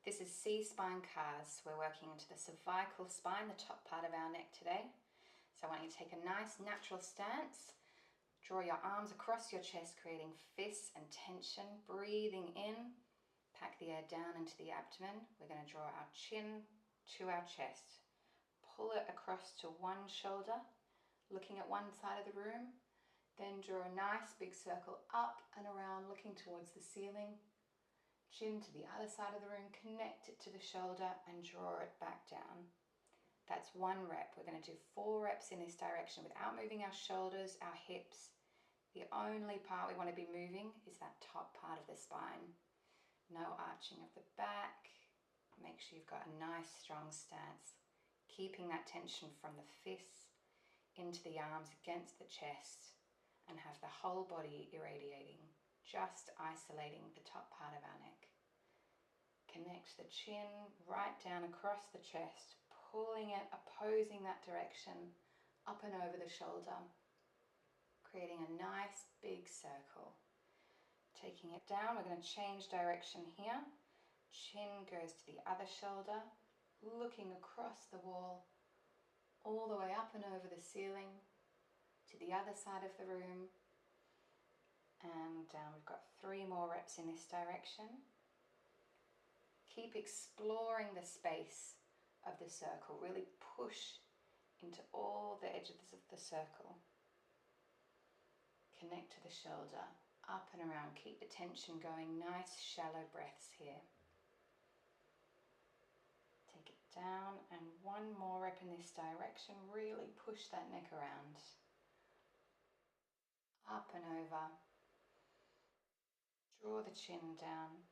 This is C-spine CARS. We're working into the cervical spine, the top part of our neck today. So I want you to take a nice natural stance. Draw your arms across your chest, creating fists and tension. Breathing in, pack the air down into the abdomen. We're going to draw our chin to our chest. Pull it across to one shoulder, looking at one side of the room. Then draw a nice big circle up and around, looking towards the ceiling. Chin to the other side of the room, connect it to the shoulder and draw it back down. That's 1 rep. We're going to do 4 reps in this direction without moving our shoulders, our hips. The only part we want to be moving is that top part of the spine. No arching of the back. Make sure you've got a nice strong stance. Keeping that tension from the fists into the arms against the chest and have the whole body irradiating. Just isolating the top part of our neck. Connect the chin right down across the chest, pulling it, opposing that direction, up and over the shoulder, creating a nice big circle. Taking it down, we're going to change direction here. Chin goes to the other shoulder, looking across the wall, all the way up and over the ceiling, to the other side of the room, and down. We've got 3 more reps in this direction. Keep exploring the space of the circle. Really push into all the edges of the circle. Connect to the shoulder, up and around. Keep the tension going. Nice shallow breaths here. Take it down and 1 more rep in this direction. Really push that neck around. Up and over. Draw the chin down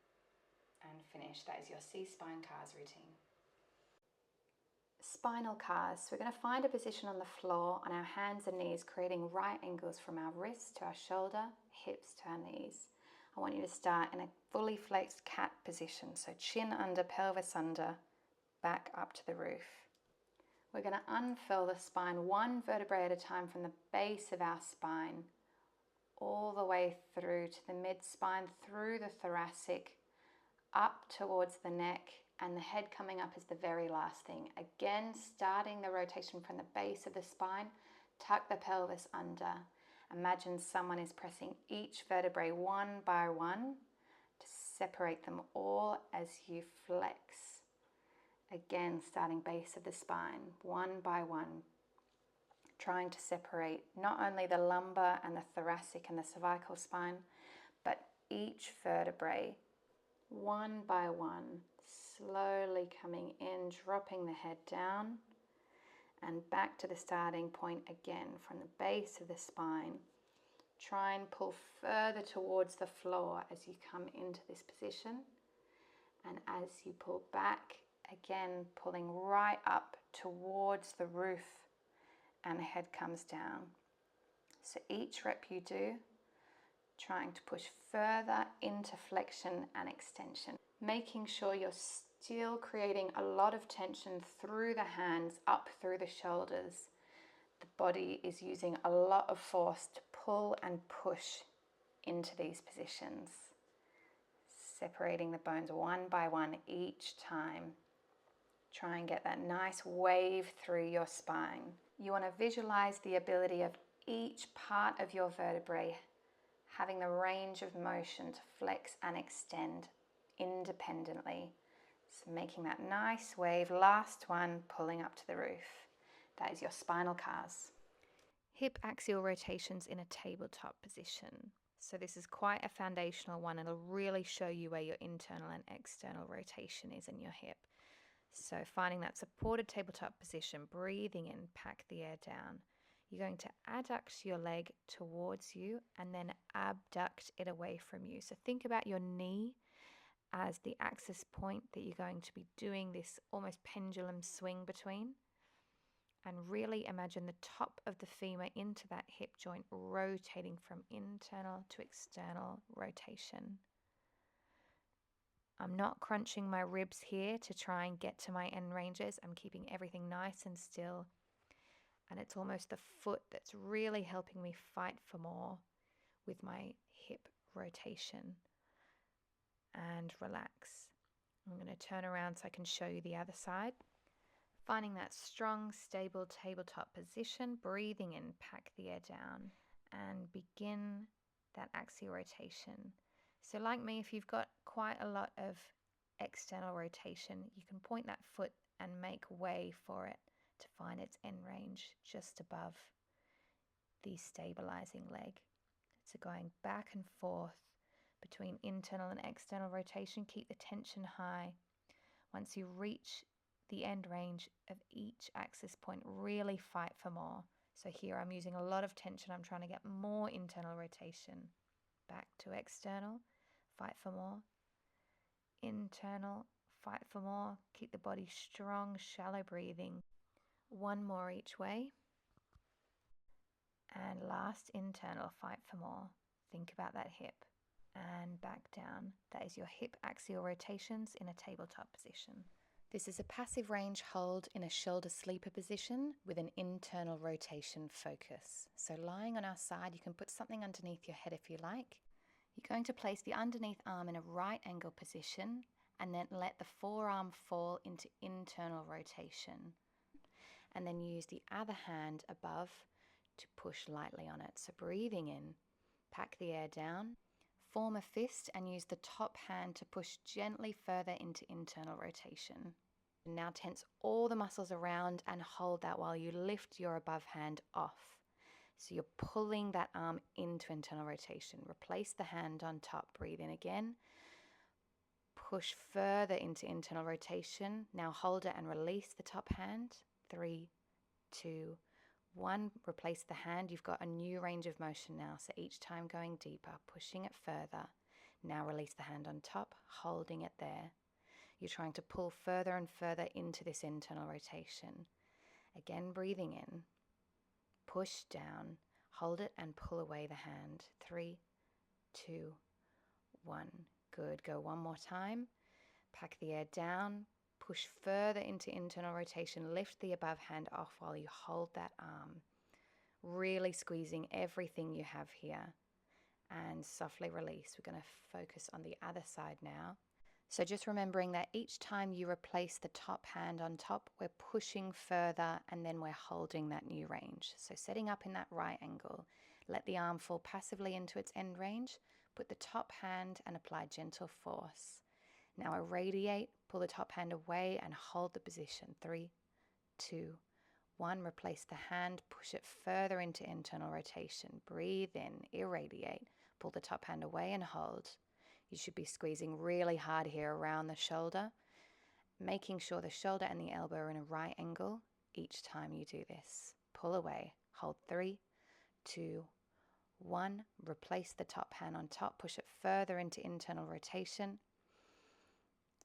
and finish. That is your C-spine CARS routine. Spinal CARS. So we're going to find a position on the floor on our hands and knees, creating right angles from our wrists to our shoulder, hips to our knees. I want you to start in a fully flexed cat position. So chin under, pelvis under, back up to the roof. We're going to unfurl the spine 1 vertebrae at a time from the base of our spine all the way through to the mid-spine, through the thoracic, up towards the neck, and the head coming up is the very last thing. Again, starting the rotation from the base of the spine, tuck the pelvis under. Imagine someone is pressing each vertebrae 1 by 1 to separate them all as you flex. Again, starting base of the spine, 1 by 1. Trying to separate not only the lumbar and the thoracic and the cervical spine, but each vertebrae, 1 by 1, slowly coming in, dropping the head down, and back to the starting point again from the base of the spine. Try and pull further towards the floor as you come into this position, and as you pull back, again pulling right up towards the roof, and the head comes down. So each rep you do, trying to push further into flexion and extension, making sure you're still creating a lot of tension through the hands, up through the shoulders. The body is using a lot of force to pull and push into these positions, separating the bones 1 by 1 each time. Try and get that nice wave through your spine. You want to visualize the ability of each part of your vertebrae having the range of motion to flex and extend independently. So making that nice wave, last one, pulling up to the roof. That is your spinal CARS. Hip axial rotations in a tabletop position. So this is quite a foundational one. It'll really show you where your internal and external rotation is in your hip. So finding that supported tabletop position, breathing in, pack the air down. You're going to adduct your leg towards you and then abduct it away from you. So think about your knee as the axis point that you're going to be doing this almost pendulum swing between. And really imagine the top of the femur into that hip joint rotating from internal to external rotation. I'm not crunching my ribs here to try and get to my end ranges. I'm keeping everything nice and still. And it's almost the foot that's really helping me fight for more with my hip rotation. And relax. I'm going to turn around so I can show you the other side. Finding that strong, stable tabletop position, breathing in, pack the air down, and begin that axial rotation. So like me, if you've got quite a lot of external rotation, you can point that foot and make way for it to find its end range just above the stabilizing leg. So going back and forth between internal and external rotation, keep the tension high. Once you reach the end range of each axis point, really fight for more. So here I'm using a lot of tension, I'm trying to get more internal rotation. Back to external, fight for more. Internal, fight for more. Keep the body strong, shallow breathing. One more each way. And last, internal, fight for more. Think about that hip. And back down. That is your hip axial rotations in a tabletop position. This is a passive range hold in a shoulder sleeper position with an internal rotation focus. So lying on our side, you can put something underneath your head if you like. You're going to place the underneath arm in a right angle position and then let the forearm fall into internal rotation. And then use the other hand above to push lightly on it. So breathing in, pack the air down, form a fist and use the top hand to push gently further into internal rotation. Now tense all the muscles around and hold that while you lift your above hand off. So you're pulling that arm into internal rotation. Replace the hand on top. Breathe in again. Push further into internal rotation. Now hold it and release the top hand. 3, 2, 1. Replace the hand. You've got a new range of motion now. So each time going deeper, pushing it further. Now release the hand on top, holding it there. You're trying to pull further and further into this internal rotation. Again, breathing in. Push down, hold it and pull away the hand. 3, 2, 1. Good. Go one more time. Pack the air down, push further into internal rotation. Lift the above hand off while you hold that arm. Really squeezing everything you have here. And softly release. We're going to focus on the other side now. So just remembering that each time you replace the top hand on top, we're pushing further and then we're holding that new range. So setting up in that right angle, let the arm fall passively into its end range, put the top hand and apply gentle force. Now irradiate, pull the top hand away and hold the position. 3, 2, 1. Replace the hand, push it further into internal rotation. Breathe in, irradiate, pull the top hand away and hold. You should be squeezing really hard here around the shoulder, making sure the shoulder and the elbow are in a right angle each time you do this. Pull away, hold 3, 2, 1. Replace the top hand on top, push it further into internal rotation.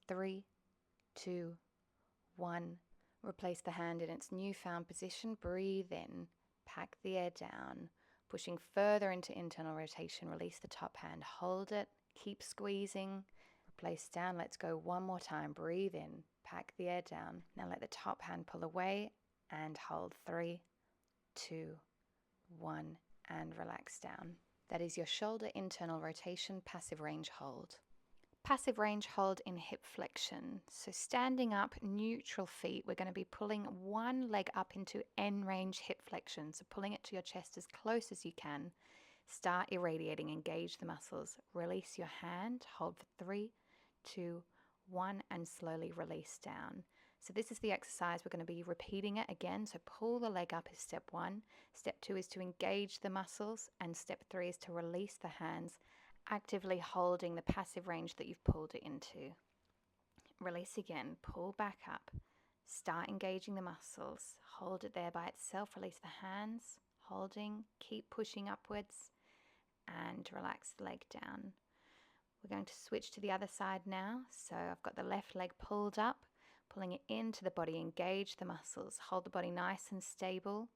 3, 2, 1. Replace the hand in its newfound position. Breathe in, pack the air down, pushing further into internal rotation. Release the top hand, hold it. Keep squeezing, replace down. Let's go one more time. Breathe in, pack the air down. Now let the top hand pull away and hold. 3, 2, 1, and relax down. That is your shoulder internal rotation passive range hold. Passive range hold in hip flexion. So standing up, neutral feet, we're going to be pulling one leg up into end range hip flexion. So pulling it to your chest as close as you can. Start irradiating, engage the muscles. Release your hand, hold for 3, 2, 1, and slowly release down. So this is the exercise. We're going to be repeating it again. So pull the leg up is step 1. Step 2 is to engage the muscles. And step 3 is to release the hands, actively holding the passive range that you've pulled it into. Release again, pull back up. Start engaging the muscles. Hold it there by itself. Release the hands, holding, keep pushing upwards. And relax the leg down. We're going to switch to the other side now. So I've got the left leg pulled up, pulling it into the body, engage the muscles, hold the body nice and stable,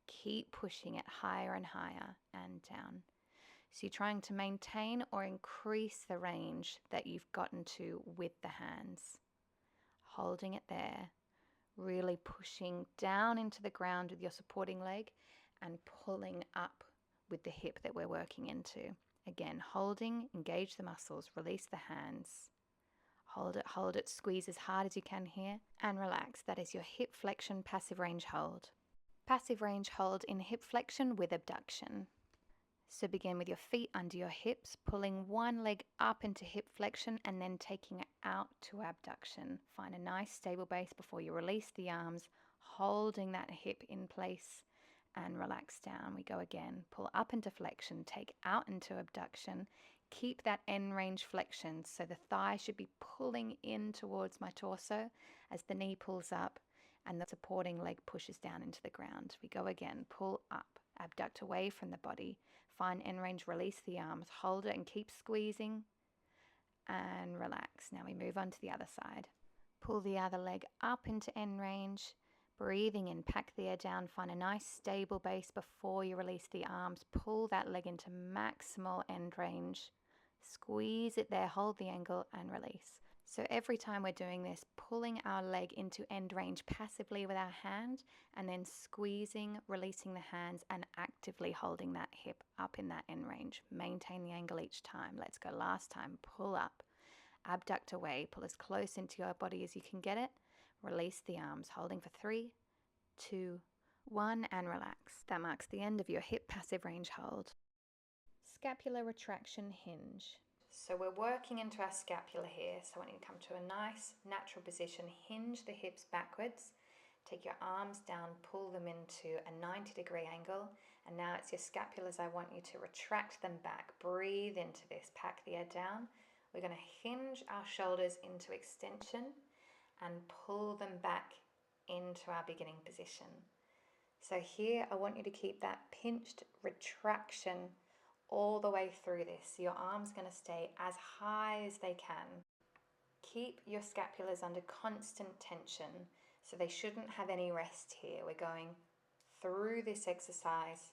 keep pushing it higher and higher and down. So you're trying to maintain or increase the range that you've gotten to with the hands. Holding it there, really pushing down into the ground with your supporting leg and pulling up with the hip that we're working into. Again, holding, engage the muscles, release the hands, hold it, squeeze as hard as you can here, and relax. That is your hip flexion passive range hold. Passive range hold in hip flexion with abduction. So begin with your feet under your hips, pulling one leg up into hip flexion and then taking it out to abduction. Find a nice stable base before you release the arms, holding that hip in place and relax down. We go again. Pull up into flexion, take out into abduction. Keep that end range flexion, so the thigh should be pulling in towards my torso as the knee pulls up and the supporting leg pushes down into the ground. We go again. Pull up, abduct away from the body. Find end range, release the arms, hold it and keep squeezing and relax. Now we move on to the other side. Pull the other leg up into end range, breathing in, pack the air down, find a nice stable base before you release the arms. Pull that leg into maximal end range, squeeze it there, hold the angle and release. So every time we're doing this, pulling our leg into end range passively with our hand and then squeezing, releasing the hands and actively holding that hip up in that end range. Maintain the angle each time. Let's go last time. Pull up, abduct away, pull as close into your body as you can get it. Release the arms, holding for 3, 2, 1 and relax. That marks the end of your hip passive range hold. Scapula retraction hinge. So we're working into our scapula here, so I want you to come to a nice natural position, hinge the hips backwards, take your arms down, pull them into a 90-degree angle, and now it's your scapulas. I want you to retract them back, breathe into this, pack the air down. We're going to hinge our shoulders into extension and pull them back into our beginning position. So here I want you to keep that pinched retraction all the way through this. Your arm's going to stay as high as they can. Keep your scapulas under constant tension, so they shouldn't have any rest here. We're going through this exercise,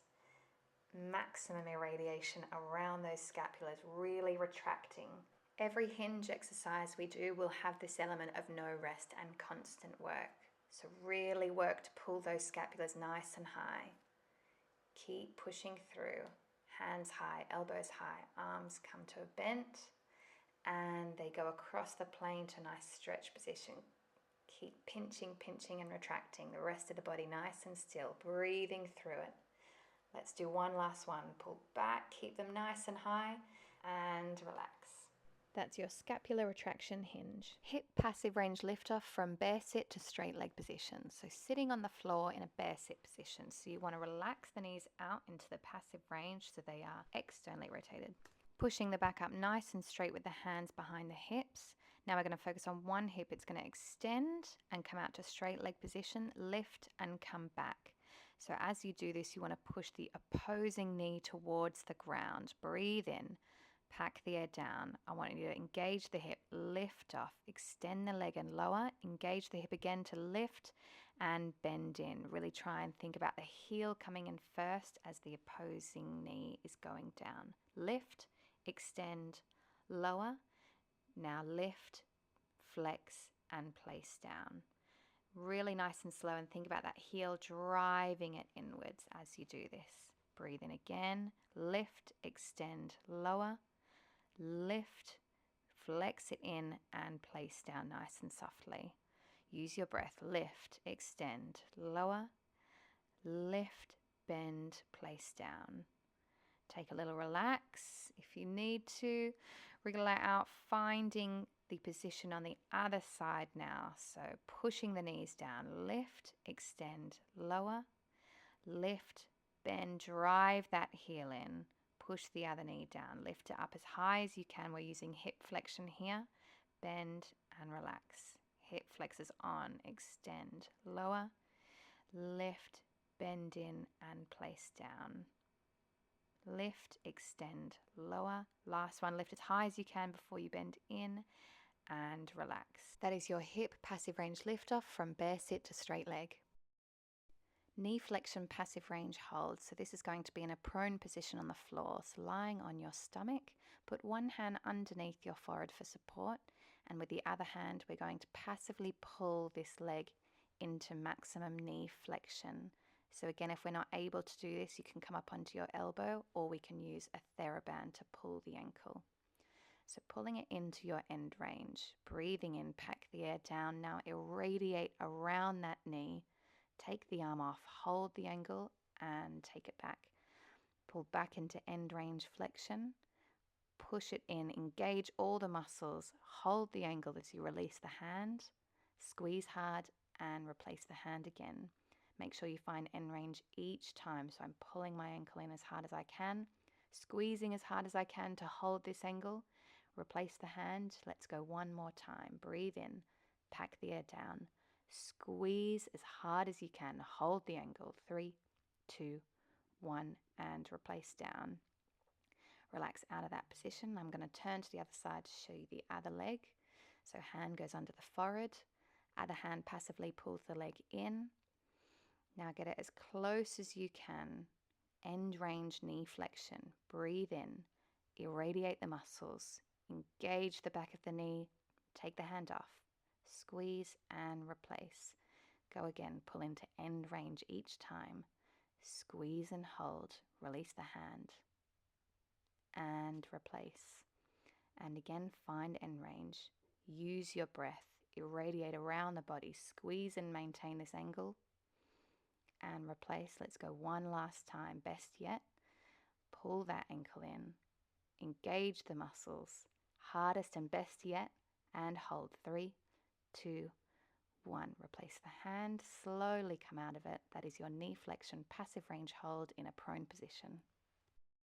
maximum irradiation around those scapulas, really retracting. Every hinge exercise we do will have this element of no rest and constant work. So really work to pull those scapulas nice and high. Keep pushing through. Hands high, elbows high, arms come to a bent and they go across the plane to a nice stretch position. Keep pinching, pinching and retracting. The rest of the body nice and still, breathing through it. Let's do one last one. Pull back, keep them nice and high and relax. That's your scapular retraction hinge. Hip passive range lift off from bear sit to straight leg position. So sitting on the floor in a bear sit position. So you want to relax the knees out into the passive range so they are externally rotated. Pushing the back up nice and straight with the hands behind the hips. Now we're going to focus on one hip. It's going to extend and come out to straight leg position, lift and come back. So as you do this, you want to push the opposing knee towards the ground. Breathe in. Pack the air down. I want you to engage the hip, lift off, extend the leg and lower, engage the hip again to lift and bend in. Really try and think about the heel coming in first as the opposing knee is going down. Lift, extend, lower. Now lift, flex and place down. Really nice and slow, and think about that heel driving it inwards as you do this. Breathe in again, lift, extend, lower. Lift, flex it in and place down nice and softly. Use your breath. Lift, extend, lower, lift, bend, place down. Take a little relax. If you need to, wriggle that out, finding the position on the other side now. So pushing the knees down. Lift, extend, lower, lift, bend, drive that heel in. Push the other knee down, lift it up as high as you can. We're using hip flexion here. Bend and relax. Hip flexes on, extend, lower, lift, bend in and place down. Lift, extend, lower. Last one, lift as high as you can before you bend in and relax. That is your hip passive range lift off from bear sit to straight leg. Knee flexion passive range hold. So this is going to be in a prone position on the floor. So lying on your stomach, put one hand underneath your forehead for support, and with the other hand we're going to passively pull this leg into maximum knee flexion. So again, if we're not able to do this, you can come up onto your elbow or we can use a TheraBand to pull the ankle. So pulling it into your end range, breathing in, pack the air down. Now irradiate around that knee. Take the arm off, hold the angle and take it back. Pull back into end range flexion. Push it in, engage all the muscles, hold the angle as you release the hand, squeeze hard and replace the hand again. Make sure you find end range each time. So I'm pulling my ankle in as hard as I can, squeezing as hard as I can to hold this angle, replace the hand. Let's go one more time. Breathe in, pack the air down, squeeze as hard as you can, hold the angle. 3, 2, 1 and replace down. Relax out of that position. I'm going to turn to the other side to show you the other leg. So hand goes under the forehead, other hand passively pulls the leg in. Now get it as close as you can. End range knee flexion. Breathe in, irradiate the muscles, engage the back of the knee, take the hand off, squeeze and replace. Go again, pull into end range each time. Squeeze and hold, release the hand and replace. And again, find end range. Use your breath, irradiate around the body, squeeze and maintain this angle and replace. Let's go one last time. Best yet, pull that ankle in, engage the muscles, hardest and best yet, and hold. 3, 2, 1. Replace the hand, slowly come out of it. That is your knee flexion, passive range hold in a prone position.